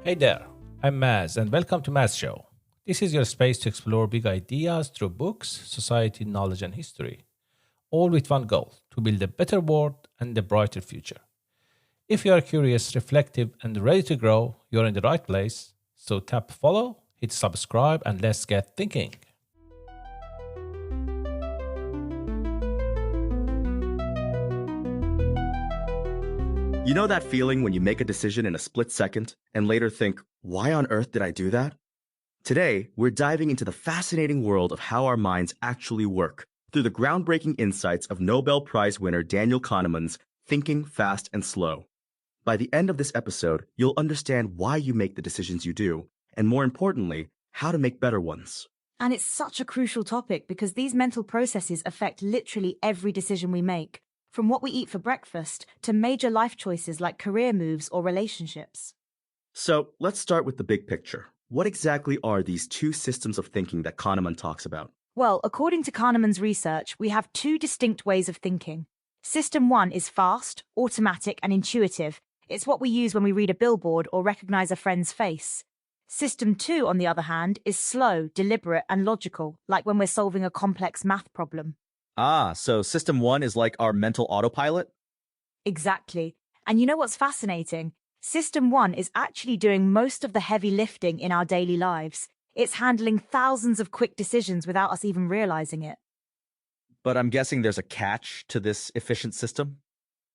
Hey there, I'm Maz, and welcome to Maz Show. This is your space to explore big ideas through books, society, knowledge, and history, all with one goal to build a better world and a brighter future. If you are curious, reflective, and ready to grow, you're in the right place. So tap follow, hit subscribe, and let's get thinking. You know that feeling when you make a decision in a split second and later think, why on earth did I do that? Today, we're diving into the fascinating world of how our minds actually work through the groundbreaking insights of Nobel Prize winner Daniel Kahneman's Thinking Fast and Slow. By the end of this episode, you'll understand why you make the decisions you do, and more importantly, how to make better ones. And it's such a crucial topic because these mental processes affect literally every decision we make, from what we eat for breakfast to major life choices like career moves or relationships. So let's start with the big picture. What exactly are these two systems of thinking that Kahneman talks about? Well, according to Kahneman's research, we have two distinct ways of thinking. System 1 is fast, automatic, and intuitive. It's what we use when we read a billboard or recognize a friend's face. System 2, on the other hand, is slow, deliberate, and logical, like when we're solving a complex math problem. So System 1 is like our mental autopilot? Exactly. And you know what's fascinating? System 1 is actually doing most of the heavy lifting in our daily lives. It's handling thousands of quick decisions without us even realizing it. But I'm guessing there's a catch to this efficient system?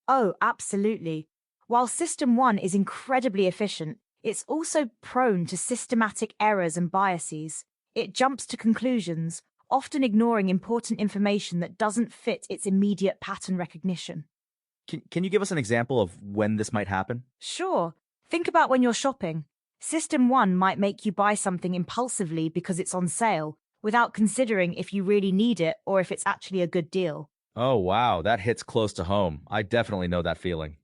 Oh, absolutely. While System 1 is incredibly efficient, it's also prone to systematic errors and biases. It jumps to conclusions, often ignoring important information that doesn't fit its immediate pattern recognition. Can you give us an example of when this might happen? Sure. Think about when you're shopping. System 1 might make you buy something impulsively because it's on sale, without considering if you really need it or if it's actually a good deal. Oh, wow, that hits close to home. I definitely know that feeling.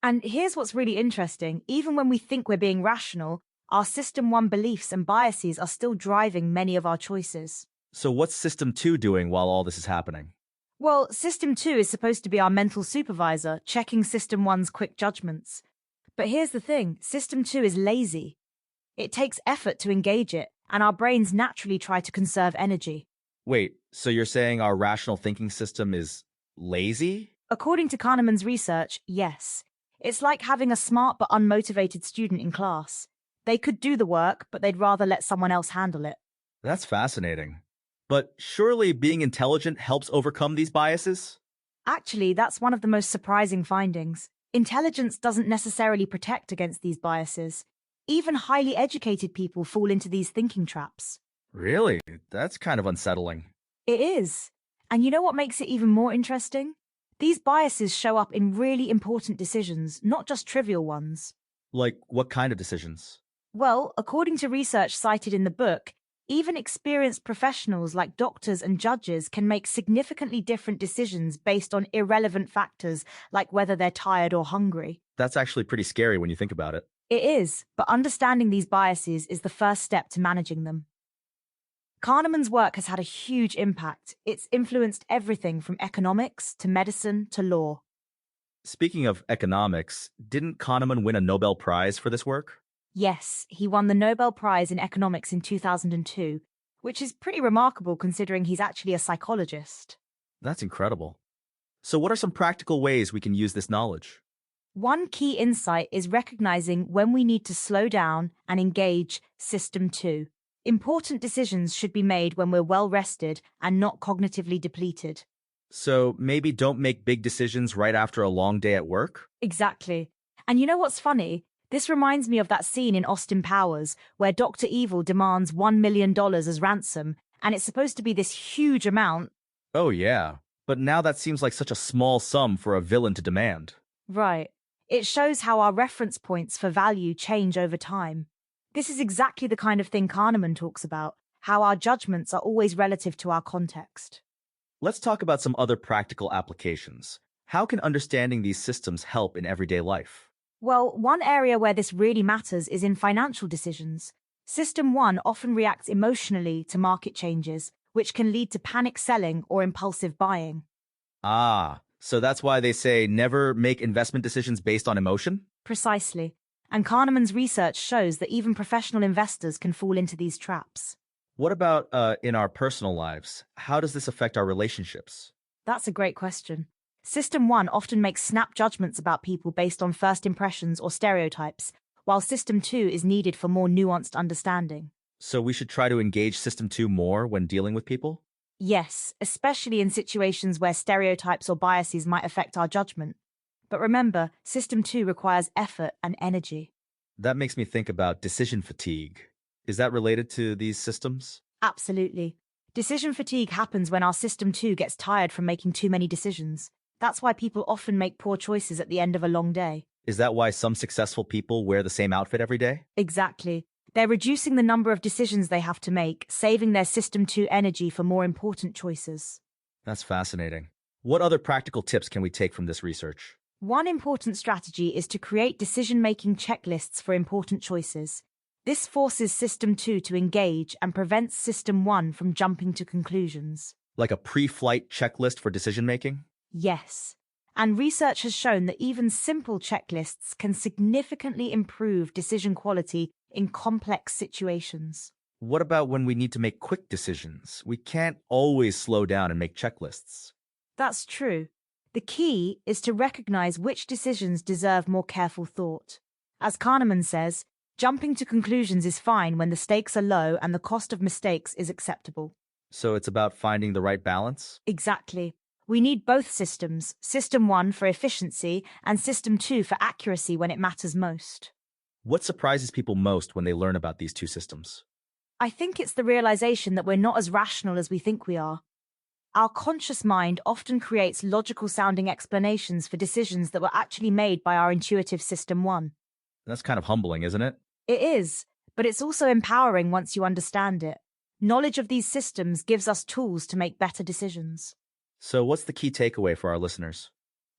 And here's what's really interesting. Even when we think we're being rational, our System 1 beliefs and biases are still driving many of our choices. So what's System 2 doing while all this is happening? Well, System 2 is supposed to be our mental supervisor, checking System 1's quick judgments. But here's the thing, System 2 is lazy. It takes effort to engage it, and our brains naturally try to conserve energy. Wait, so you're saying our rational thinking system is lazy? According to Kahneman's research, yes. It's like having a smart but unmotivated student in class. They could do the work, but they'd rather let someone else handle it. That's fascinating. But surely being intelligent helps overcome these biases? Actually, that's one of the most surprising findings. Intelligence doesn't necessarily protect against these biases. Even highly educated people fall into these thinking traps. Really? That's kind of unsettling. It is. And you know what makes it even more interesting? These biases show up in really important decisions, not just trivial ones. Like, what kind of decisions? Well, according to research cited in the book, even experienced professionals like doctors and judges can make significantly different decisions based on irrelevant factors like whether they're tired or hungry. That's actually pretty scary when you think about it. It is, but understanding these biases is the first step to managing them. Kahneman's work has had a huge impact. It's influenced everything from economics to medicine to law. Speaking of economics, didn't Kahneman win a Nobel Prize for this work? Yes, he won the Nobel Prize in Economics in 2002, which is pretty remarkable considering he's actually a psychologist. That's incredible. So what are some practical ways we can use this knowledge? One key insight is recognizing when we need to slow down and engage System 2. Important decisions should be made when we're well rested and not cognitively depleted. So maybe don't make big decisions right after a long day at work? Exactly. And you know what's funny? This reminds me of that scene in Austin Powers where Dr. Evil demands $1 million as ransom, and it's supposed to be this huge amount. Oh yeah, but now that seems like such a small sum for a villain to demand. Right. It shows how our reference points for value change over time. This is exactly the kind of thing Kahneman talks about, how our judgments are always relative to our context. Let's talk about some other practical applications. How can understanding these systems help in everyday life? Well, one area where this really matters is in financial decisions. System 1 often reacts emotionally to market changes, which can lead to panic selling or impulsive buying. So that's why they say never make investment decisions based on emotion? Precisely. And Kahneman's research shows that even professional investors can fall into these traps. What about in our personal lives? How does this affect our relationships? That's a great question. System 1 often makes snap judgments about people based on first impressions or stereotypes, while System 2 is needed for more nuanced understanding. So we should try to engage System 2 more when dealing with people? Yes, especially in situations where stereotypes or biases might affect our judgment. But remember, System 2 requires effort and energy. That makes me think about decision fatigue. Is that related to these systems? Absolutely. Decision fatigue happens when our System 2 gets tired from making too many decisions. That's why people often make poor choices at the end of a long day. Is that why some successful people wear the same outfit every day? Exactly. They're reducing the number of decisions they have to make, saving their System 2 energy for more important choices. That's fascinating. What other practical tips can we take from this research? One important strategy is to create decision-making checklists for important choices. This forces System 2 to engage and prevents System 1 from jumping to conclusions. Like a pre-flight checklist for decision-making? Yes. And research has shown that even simple checklists can significantly improve decision quality in complex situations. What about when we need to make quick decisions? We can't always slow down and make checklists. That's true. The key is to recognize which decisions deserve more careful thought. As Kahneman says, jumping to conclusions is fine when the stakes are low and the cost of mistakes is acceptable. So it's about finding the right balance? Exactly. We need both systems, System 1 for efficiency and System 2 for accuracy when it matters most. What surprises people most when they learn about these two systems? I think it's the realization that we're not as rational as we think we are. Our conscious mind often creates logical-sounding explanations for decisions that were actually made by our intuitive System 1. That's kind of humbling, isn't it? It is, but it's also empowering once you understand it. Knowledge of these systems gives us tools to make better decisions. So what's the key takeaway for our listeners?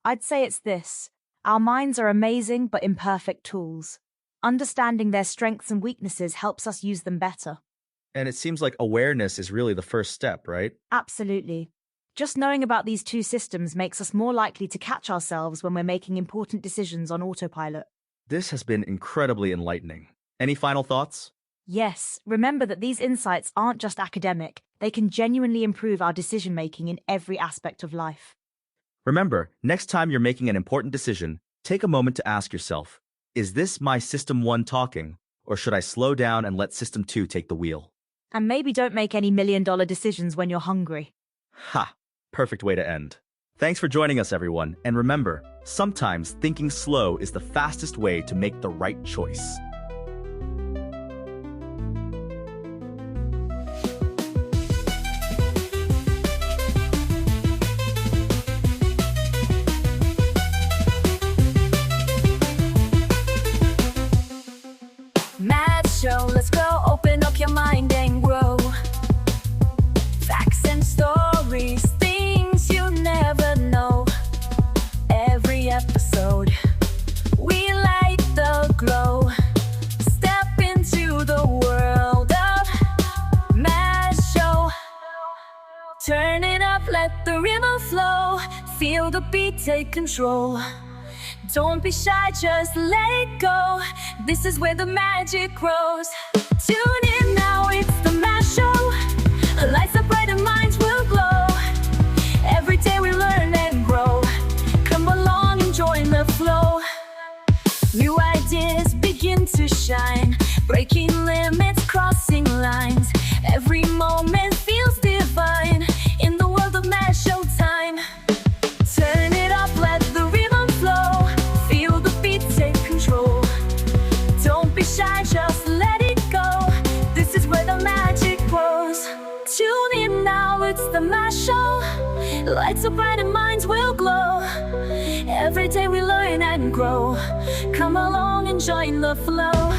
I'd say it's this. Our minds are amazing but imperfect tools. Understanding their strengths and weaknesses helps us use them better. And it seems like awareness is really the first step, right? Absolutely. Just knowing about these two systems makes us more likely to catch ourselves when we're making important decisions on autopilot. This has been incredibly enlightening. Any final thoughts? Yes, remember that these insights aren't just academic. They can genuinely improve our decision-making in every aspect of life. Remember, next time you're making an important decision, take a moment to ask yourself, is this my System 1 talking, or should I slow down and let System 2 take the wheel? And maybe don't make any million-dollar decisions when you're hungry. Ha! Perfect way to end. Thanks for joining us, everyone. And remember, sometimes thinking slow is the fastest way to make the right choice. Show, let's go, open up your mind and grow. Facts and stories, things you never know. Every episode, we light the glow. Step into the world of Mass Show. Turn it up, let the rhythm flow. Feel the beat, take control. Don't be shy, just let it go. This is where the magic grows. Tune in now, it's the Mass Show. Lights up bright and minds will glow. Every day we learn and grow. Come along and join the flow. New ideas begin to shine. Breaking limits, crossing lines. Every moment feels divine. In the world of Mass Show time. Turn it up, let the rhythm flow. Feel the beat, take control. Don't be shy, just let it go. This is where the magic grows. Tune in now, it's the Mass Show. Lights up bright and minds will glow. Every day we learn and grow. Come along and join the flow.